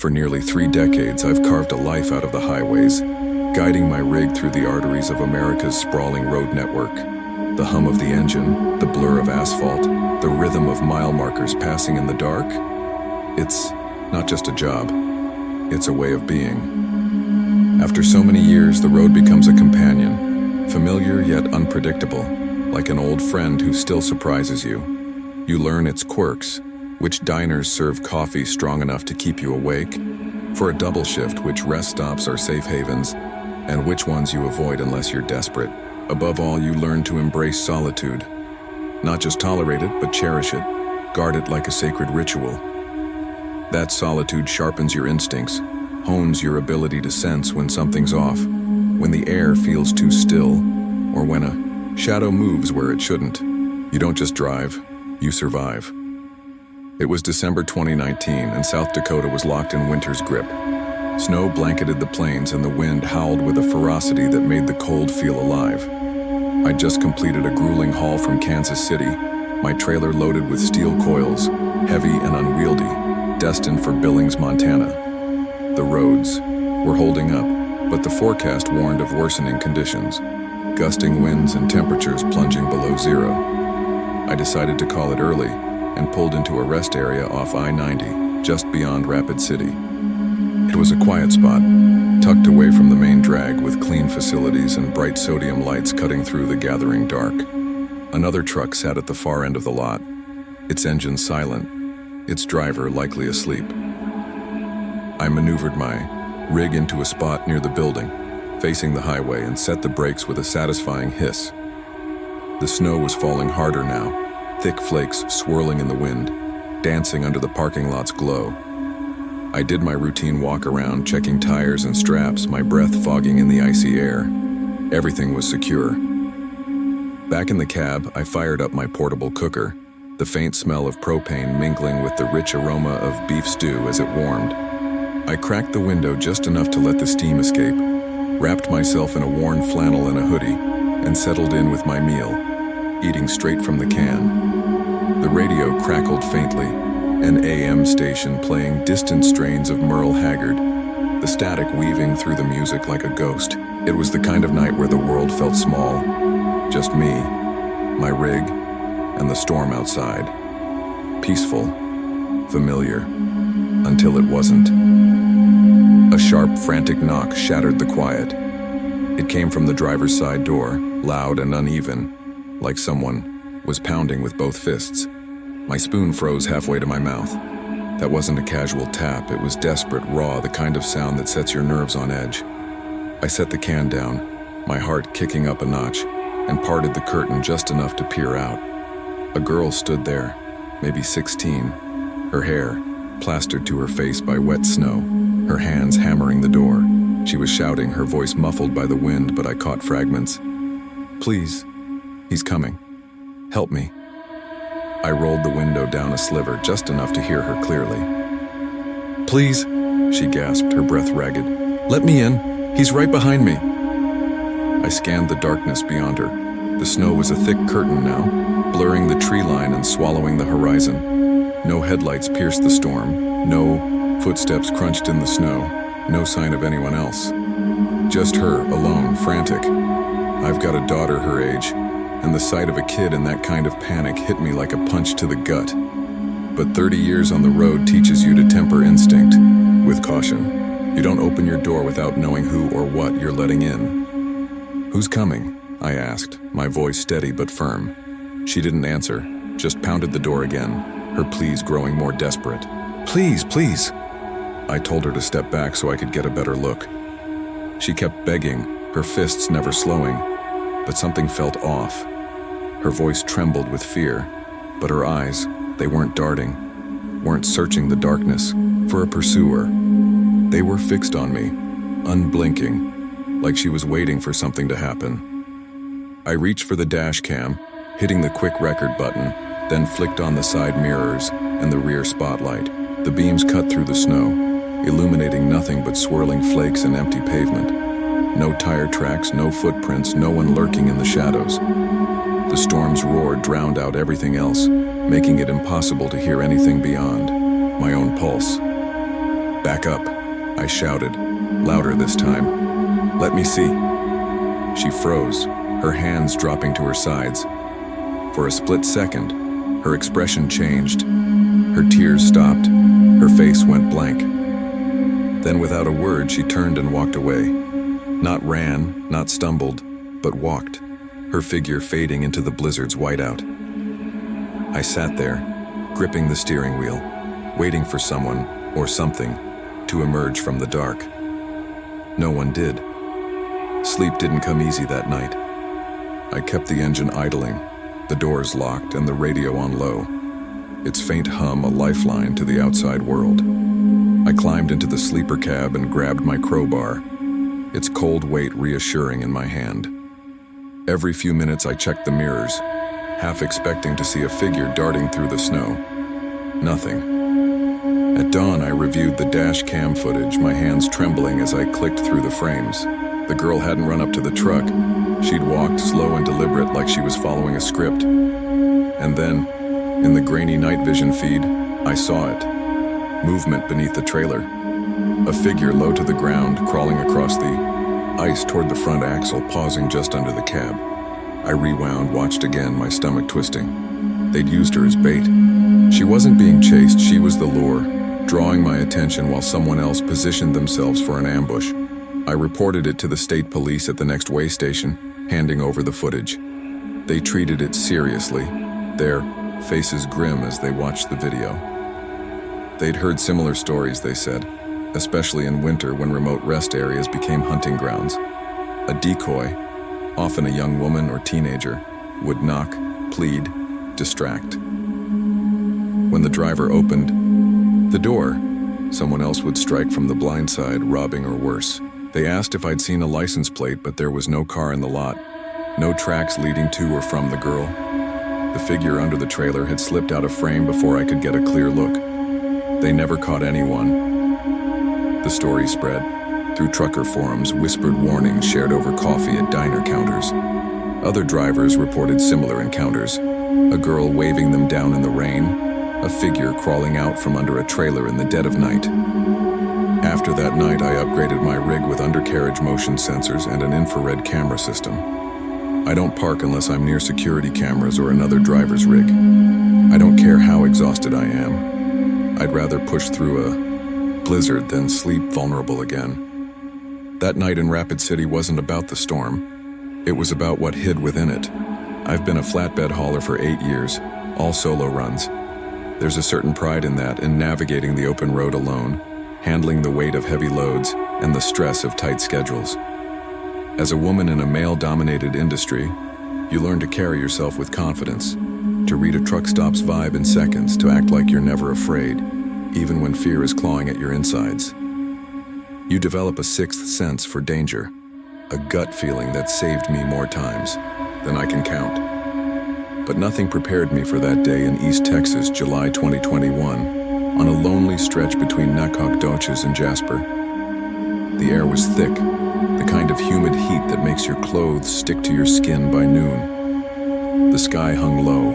For nearly 3 decades, I've carved a life out of the highways, guiding my rig through the arteries of America's sprawling road network. The hum of the engine, the blur of asphalt, the rhythm of mile markers passing in the dark. It's not just a job, it's a way of being. After so many years, the road becomes a companion, familiar yet unpredictable, like an old friend who still surprises you. You learn its quirks, which diners serve coffee strong enough to keep you awake, for a double shift which rest stops are safe havens, and which ones you avoid unless you're desperate. Above all, you learn to embrace solitude. Not just tolerate it, but cherish it, guard it like a sacred ritual. That solitude sharpens your instincts, hones your ability to sense when something's off, when the air feels too still, or when a shadow moves where it shouldn't. You don't just drive, you survive. It was December 2019, and South Dakota was locked in winter's grip. Snow blanketed the plains, and the wind howled with a ferocity that made the cold feel alive. I'd just completed a grueling haul from Kansas City, my trailer loaded with steel coils, heavy and unwieldy, destined for Billings, Montana. The roads were holding up, but the forecast warned of worsening conditions, gusting winds and temperatures plunging below zero. I decided to call it early and pulled into a rest area off I-90, just beyond Rapid City. It was a quiet spot, tucked away from the main drag with clean facilities and bright sodium lights cutting through the gathering dark. Another truck sat at the far end of the lot, its engine silent, its driver likely asleep. I maneuvered my rig into a spot near the building, facing the highway, and set the brakes with a satisfying hiss. The snow was falling harder now, thick flakes swirling in the wind, dancing under the parking lot's glow. I did my routine walk around, checking tires and straps, my breath fogging in the icy air. Everything was secure. Back in the cab, I fired up my portable cooker, the faint smell of propane mingling with the rich aroma of beef stew as it warmed. I cracked the window just enough to let the steam escape, wrapped myself in a worn flannel and a hoodie, and settled in with my meal, eating straight from the can. The radio crackled faintly, an AM station playing distant strains of Merle Haggard, the static weaving through the music like a ghost. It was the kind of night where the world felt small, just me, my rig, and the storm outside. Peaceful, familiar, until it wasn't. A sharp, frantic knock shattered the quiet. It came from the driver's side door, loud and uneven, like someone was pounding with both fists. My spoon froze halfway to my mouth. That wasn't a casual tap, it was desperate, raw, the kind of sound that sets your nerves on edge. I set the can down, my heart kicking up a notch, and parted the curtain just enough to peer out. A girl stood there, maybe 16, her hair plastered to her face by wet snow, her hands hammering the door. She was shouting, her voice muffled by the wind, but I caught fragments. "Please, he's coming. Help me." I rolled the window down a sliver, just enough to hear her clearly. "Please," she gasped, her breath ragged. "Let me in. He's right behind me." I scanned the darkness beyond her. The snow was a thick curtain now, blurring the tree line and swallowing the horizon. No headlights pierced the storm, no footsteps crunched in the snow, no sign of anyone else. Just her, alone, frantic. I've got a daughter her age, and the sight of a kid in that kind of panic hit me like a punch to the gut. But 30 years on the road teaches you to temper instinct with caution. You don't open your door without knowing who or what you're letting in. "Who's coming?" I asked, my voice steady but firm. She didn't answer, just pounded the door again, her pleas growing more desperate. "Please, please." I told her to step back so I could get a better look. She kept begging, her fists never slowing, but something felt off. Her voice trembled with fear, but her eyes, they weren't darting, weren't searching the darkness for a pursuer. They were fixed on me, unblinking, like she was waiting for something to happen. I reached for the dash cam, hitting the quick record button, then flicked on the side mirrors and the rear spotlight. The beams cut through the snow, illuminating nothing but swirling flakes and empty pavement. No tire tracks, no footprints, no one lurking in the shadows. The storm's roar drowned out everything else, making it impossible to hear anything beyond my own pulse. "Back up," I shouted, louder this time. "Let me see." She froze, her hands dropping to her sides. For a split second, her expression changed. Her tears stopped, her face went blank. Then without a word, she turned and walked away. Not ran, not stumbled, but walked, her figure fading into the blizzard's whiteout. I sat there, gripping the steering wheel, waiting for someone, or something, to emerge from the dark. No one did. Sleep didn't come easy that night. I kept the engine idling, the doors locked and the radio on low, its faint hum a lifeline to the outside world. I climbed into the sleeper cab and grabbed my crowbar, its cold weight reassuring in my hand. Every few minutes I checked the mirrors, half expecting to see a figure darting through the snow. Nothing. At dawn, I reviewed the dash cam footage, my hands trembling as I clicked through the frames. The girl hadn't run up to the truck. She'd walked slow and deliberate, like she was following a script. And then, in the grainy night vision feed, I saw it. Movement beneath the trailer. A figure low to the ground, crawling across the ice toward the front axle, pausing just under the cab. I rewound, watched again, my stomach twisting. They'd used her as bait. She wasn't being chased, she was the lure, drawing my attention while someone else positioned themselves for an ambush. I reported it to the state police at the next way station, handing over the footage. They treated it seriously, their faces grim as they watched the video. They'd heard similar stories, they said, especially in winter when remote rest areas became hunting grounds. A decoy, often a young woman or teenager, would knock, plead, distract. When the driver opened the door, someone else would strike from the blind side, robbing or worse. They asked if I'd seen a license plate, but there was no car in the lot, no tracks leading to or from the girl. The figure under the trailer had slipped out of frame before I could get a clear look. They never caught anyone. The story spread. Through trucker forums, whispered warnings shared over coffee at diner counters. Other drivers reported similar encounters. A girl waving them down in the rain, a figure crawling out from under a trailer in the dead of night. After that night, I upgraded my rig with undercarriage motion sensors and an infrared camera system. I don't park unless I'm near security cameras or another driver's rig. I don't care how exhausted I am. I'd rather push through a blizzard than sleep vulnerable again. That night in Rapid City wasn't about the storm. It was about what hid within it. I've been a flatbed hauler for 8 years, all solo runs. There's a certain pride in that, in navigating the open road alone, handling the weight of heavy loads and the stress of tight schedules. As a woman in a male-dominated industry, you learn to carry yourself with confidence, to read a truck stop's vibe in seconds, to act like you're never afraid, even when fear is clawing at your insides. You develop a sixth sense for danger, a gut feeling that saved me more times than I can count. But nothing prepared me for that day in East Texas, July 2021, on a lonely stretch between Nacogdoches and Jasper. The air was thick, the kind of humid heat that makes your clothes stick to your skin by noon. The sky hung low,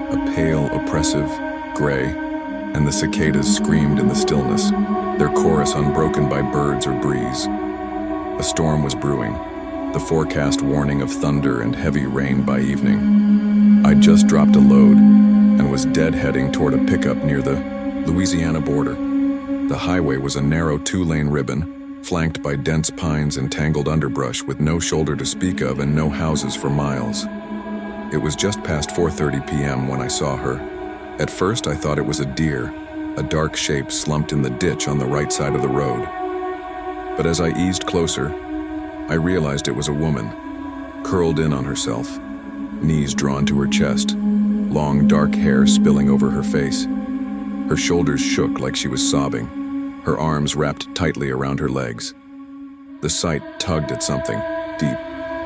a pale, oppressive gray, and the cicadas screamed in the stillness, their chorus unbroken by birds or breeze. A storm was brewing, the forecast warning of thunder and heavy rain by evening. I'd just dropped a load and was deadheading toward a pickup near the Louisiana border. The highway was a narrow 2-lane ribbon, flanked by dense pines and tangled underbrush with no shoulder to speak of and no houses for miles. It was just past 4:30 p.m. when I saw her. At first I thought it was a deer, a dark shape slumped in the ditch on the right side of the road. But as I eased closer, I realized it was a woman, curled in on herself, knees drawn to her chest, long dark hair spilling over her face. Her shoulders shook like she was sobbing, her arms wrapped tightly around her legs. The sight tugged at something deep,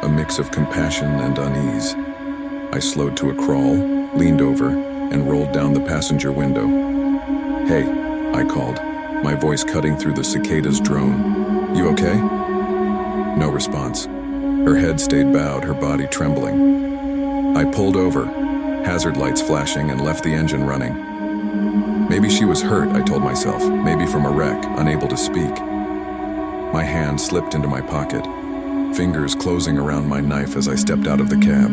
a mix of compassion and unease. I slowed to a crawl, leaned over, and rolled down the passenger window. "Hey," I called, my voice cutting through the cicadas' drone. "You okay?" No response. Her head stayed bowed, her body trembling. I pulled over, hazard lights flashing, and left the engine running. Maybe she was hurt, I told myself, maybe from a wreck, unable to speak. My hand slipped into my pocket, fingers closing around my knife as I stepped out of the cab.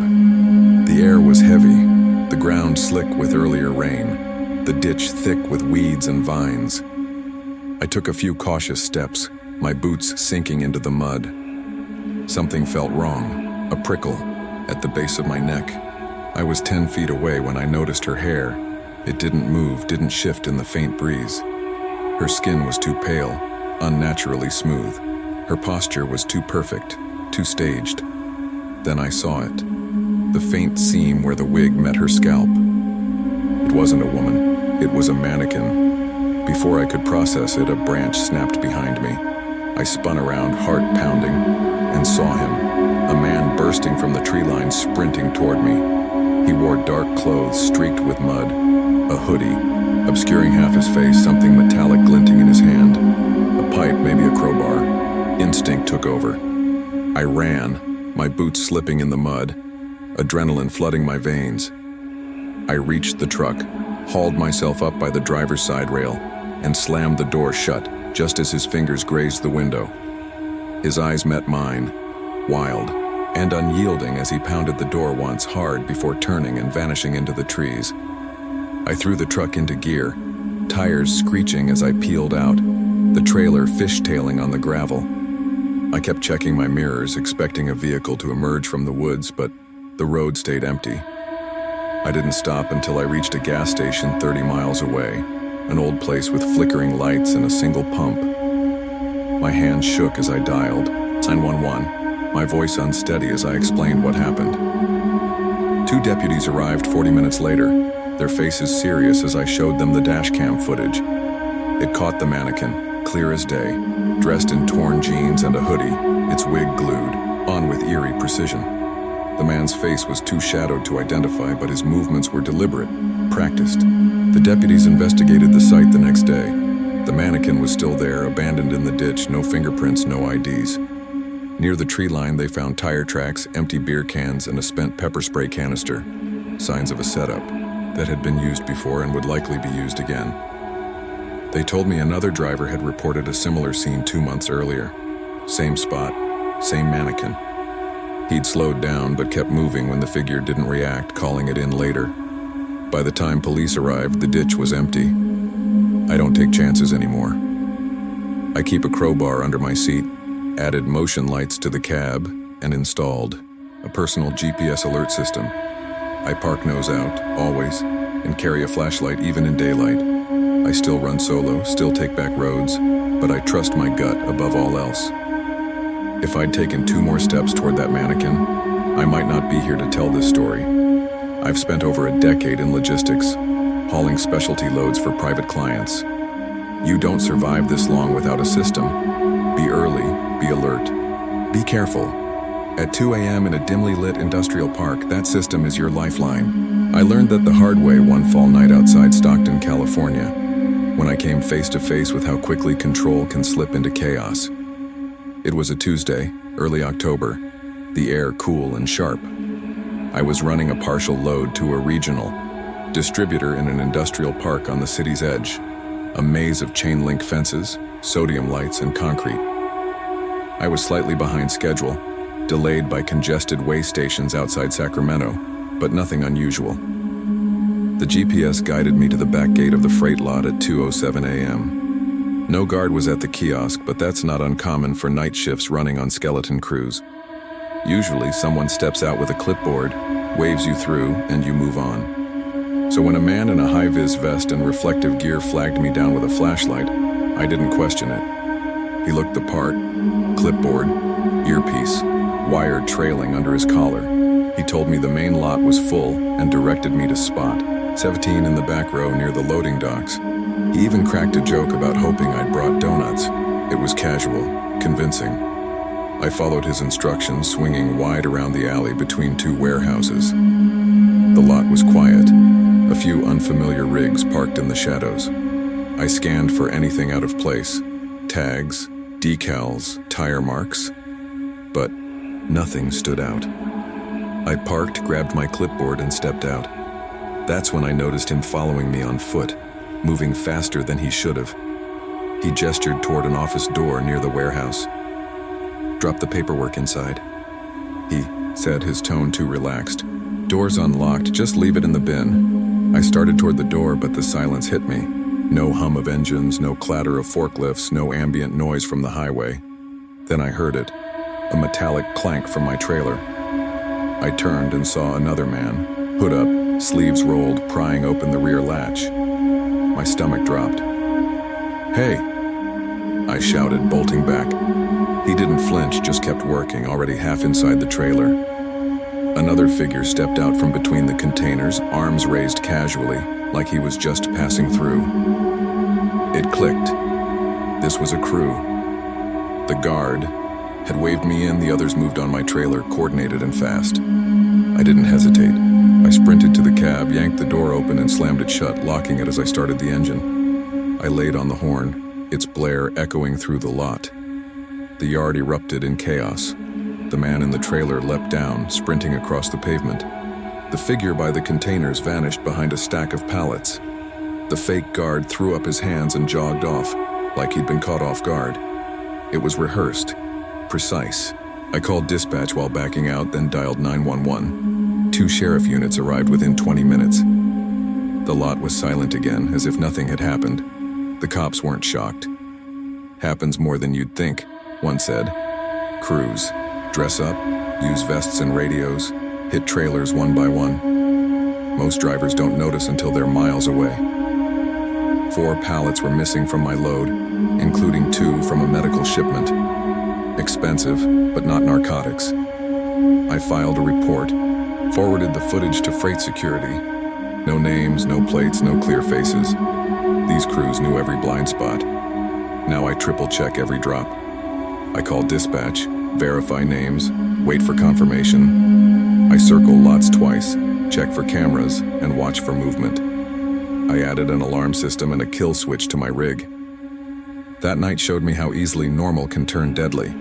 The air was heavy, the ground slick with earlier rain, the ditch thick with weeds and vines. I took a few cautious steps, my boots sinking into the mud. Something felt wrong, a prickle at the base of my neck. I was 10 feet away when I noticed her hair. It didn't move, didn't shift in the faint breeze. Her skin was too pale, unnaturally smooth. Her posture was too perfect, too staged. Then I saw it. The faint seam where the wig met her scalp. It wasn't a woman, it was a mannequin. Before I could process it, a branch snapped behind me. I spun around, heart pounding, and saw him, a man bursting from the tree line, sprinting toward me. He wore dark clothes streaked with mud, a hoodie, obscuring half his face, something metallic glinting in his hand. A pipe, maybe a crowbar. Instinct took over. I ran, my boots slipping in the mud, adrenaline flooding my veins. I reached the truck, hauled myself up by the driver's side rail, and slammed the door shut just as his fingers grazed the window. His eyes met mine, wild and unyielding as he pounded the door once hard before turning and vanishing into the trees. I threw the truck into gear, tires screeching as I peeled out, the trailer fishtailing on the gravel. I kept checking my mirrors, expecting a vehicle to emerge from the woods, but the road stayed empty. I didn't stop until I reached a gas station 30 miles away, an old place with flickering lights and a single pump. My hands shook as I dialed 911, my voice unsteady as I explained what happened. 2 deputies arrived 40 minutes later, their faces serious as I showed them the dashcam footage. It caught the mannequin, clear as day, dressed in torn jeans and a hoodie, its wig glued, on with eerie precision. The man's face was too shadowed to identify, but his movements were deliberate, practiced. The deputies investigated the site the next day. The mannequin was still there, abandoned in the ditch, no fingerprints, no IDs. Near the tree line, they found tire tracks, empty beer cans, and a spent pepper spray canister, signs of a setup that had been used before and would likely be used again. They told me another driver had reported a similar scene 2 months earlier. Same spot, same mannequin. He'd slowed down but kept moving when the figure didn't react, calling it in later. By the time police arrived, the ditch was empty. I don't take chances anymore. I keep a crowbar under my seat, added motion lights to the cab, and installed a personal GPS alert system. I park nose out, always, and carry a flashlight even in daylight. I still run solo, still take back roads, but I trust my gut above all else. If I'd taken 2 more steps toward that mannequin, I might not be here to tell this story. I've spent over a decade in logistics, hauling specialty loads for private clients. You don't survive this long without a system. Be early, be alert, be careful. At 2 a.m. in a dimly lit industrial park, that system is your lifeline. I learned that the hard way one fall night outside Stockton, California, when I came face to face with how quickly control can slip into chaos. It was a Tuesday, early October, the air cool and sharp. I was running a partial load to a regional distributor in an industrial park on the city's edge, a maze of chain-link fences, sodium lights, and concrete. I was slightly behind schedule, delayed by congested way stations outside Sacramento, but nothing unusual. The GPS guided me to the back gate of the freight lot at 2:07 a.m. No guard was at the kiosk, but that's not uncommon for night shifts running on skeleton crews. Usually, someone steps out with a clipboard, waves you through, and you move on. So when a man in a high-vis vest and reflective gear flagged me down with a flashlight, I didn't question it. He looked the part, clipboard, earpiece, wire trailing under his collar. He told me the main lot was full and directed me to spot 17 in the back row near the loading docks. He even cracked a joke about hoping I'd brought donuts. It was casual, convincing. I followed his instructions, swinging wide around the alley between 2 warehouses. The lot was quiet, a few unfamiliar rigs parked in the shadows. I scanned for anything out of place, tags, decals, tire marks, but nothing stood out. I parked, grabbed my clipboard, and stepped out. That's when I noticed him following me on foot. moving faster than he should have. He gestured toward an office door near the warehouse. "Drop the paperwork inside," he said, his tone too relaxed. "Door's unlocked, just leave it in the bin." I started toward the door, but the silence hit me. No hum of engines, no clatter of forklifts, no ambient noise from the highway. Then I heard it, a metallic clank from my trailer. I turned and saw another man, hood up, sleeves rolled, prying open the rear latch. My stomach dropped. "Hey!" I shouted, bolting back. He didn't flinch, just kept working, already half inside the trailer. Another figure stepped out from between the containers, arms raised casually, like he was just passing through. It clicked. This was a crew. The guard had waved me in, the others moved on my trailer, coordinated and fast. I didn't hesitate. I sprinted to the cab, yanked the door open and slammed it shut, locking it as I started the engine. I laid on the horn, its blare echoing through the lot. The yard erupted in chaos. The man in the trailer leapt down, sprinting across the pavement. The figure by the containers vanished behind a stack of pallets. The fake guard threw up his hands and jogged off, like he'd been caught off guard. It was rehearsed, precise. I called dispatch while backing out, then dialed 911. 2 sheriff units arrived within 20 minutes. The lot was silent again, as if nothing had happened. The cops weren't shocked. "Happens more than you'd think," one said. "Crews dress up, use vests and radios, hit trailers one by one. Most drivers don't notice until they're miles away." 4 pallets were missing from my load, including 2 from a medical shipment. Expensive, but not narcotics. I filed a report, forwarded the footage to freight security. No names, no plates, no clear faces. These crews knew every blind spot. Now I triple-check every drop. I call dispatch, verify names, wait for confirmation. I circle lots twice, check for cameras, and watch for movement. I added an alarm system and a kill switch to my rig. That night showed me how easily normal can turn deadly,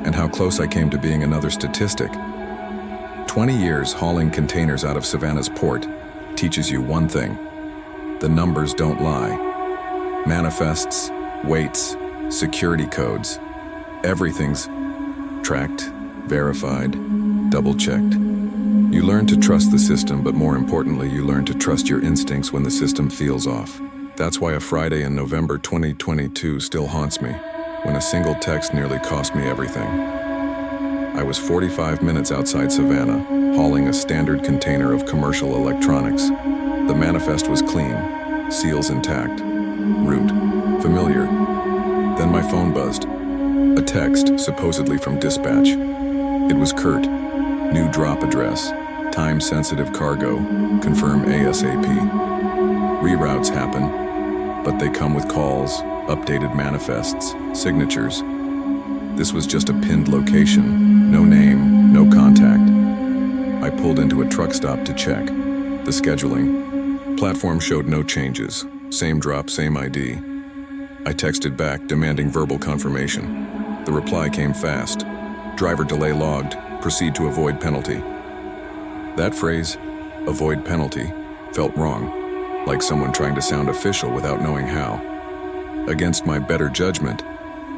and how close I came to being another statistic. 20 years hauling containers out of Savannah's port teaches you one thing: the numbers don't lie. Manifests, weights, security codes, everything's tracked, verified, double-checked. You learn to trust the system, but more importantly, you learn to trust your instincts when the system feels off. That's why a Friday in November 2022 still haunts me, when a single text nearly cost me everything. I was 45 minutes outside Savannah, hauling a standard container of commercial electronics. The manifest was clean, seals intact, route familiar. Then my phone buzzed. A text, supposedly from dispatch. It was curt. New drop address. Time-sensitive cargo. Confirm ASAP. Reroutes happen, but they come with calls, updated manifests, signatures. This was just a pinned location. No name, no contact. I pulled into a truck stop to check. The scheduling. Platform showed no changes. Same drop, same ID. I texted back, demanding verbal confirmation. The reply came fast. Driver delay logged. Proceed to avoid penalty. That phrase, avoid penalty, felt wrong, like someone trying to sound official without knowing how. Against my better judgment,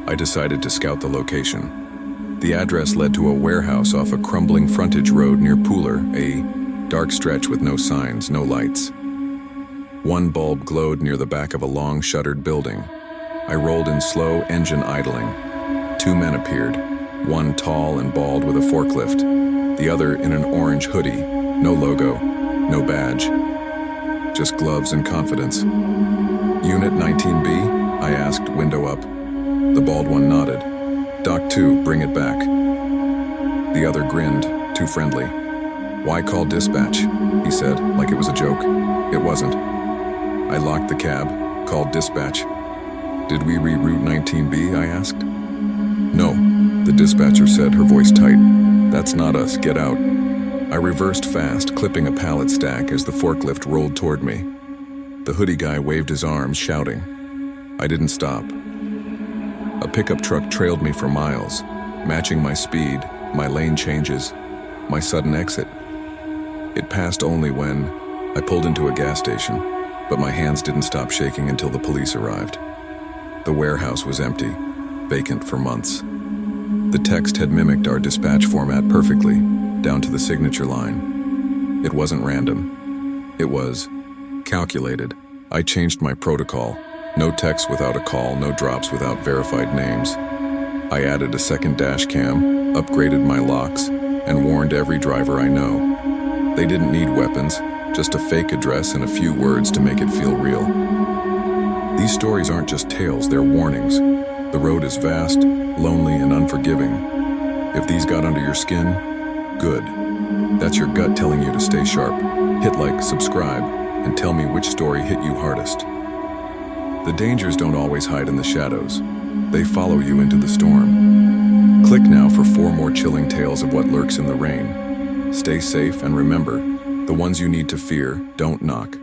I decided to scout the location. The address led to a warehouse off a crumbling frontage road near Pooler, a dark stretch with no signs, no lights. One bulb glowed near the back of a long shuttered building. I rolled in slow, engine idling. 2 men appeared, one tall and bald with a forklift, the other in an orange hoodie, no logo, no badge, just gloves and confidence. "Unit 19B?" I asked, window up. The bald one nodded. "Doc 2, bring it back." The other grinned, too friendly. "Why call dispatch?" he said, like it was a joke. It wasn't. I locked the cab, called dispatch. "Did we reroute 19B?" I asked. "No," the dispatcher said, her voice tight. "That's not us, get out." I reversed fast, clipping a pallet stack as the forklift rolled toward me. The hoodie guy waved his arms, shouting. I didn't stop. A pickup truck trailed me for miles, matching my speed, my lane changes, my sudden exit. It passed only when I pulled into a gas station. but my hands didn't stop shaking until the police arrived. The warehouse was empty, vacant for months. The text had mimicked our dispatch format perfectly, down to the signature line. It wasn't random. It was calculated. I changed my protocol. No text without a call, no drops without verified names. I added a second dash cam, upgraded my locks, and warned every driver I know. They didn't need weapons, just a fake address and a few words to make it feel real. These stories aren't just tales, they're warnings. The road is vast, lonely, and unforgiving. If these got under your skin, good. That's your gut telling you to stay sharp. Hit like, subscribe, and tell me which story hit you hardest. The dangers don't always hide in the shadows. They follow you into the storm. Click now for 4 more chilling tales of what lurks in the rain. Stay safe and remember, the ones you need to fear don't knock.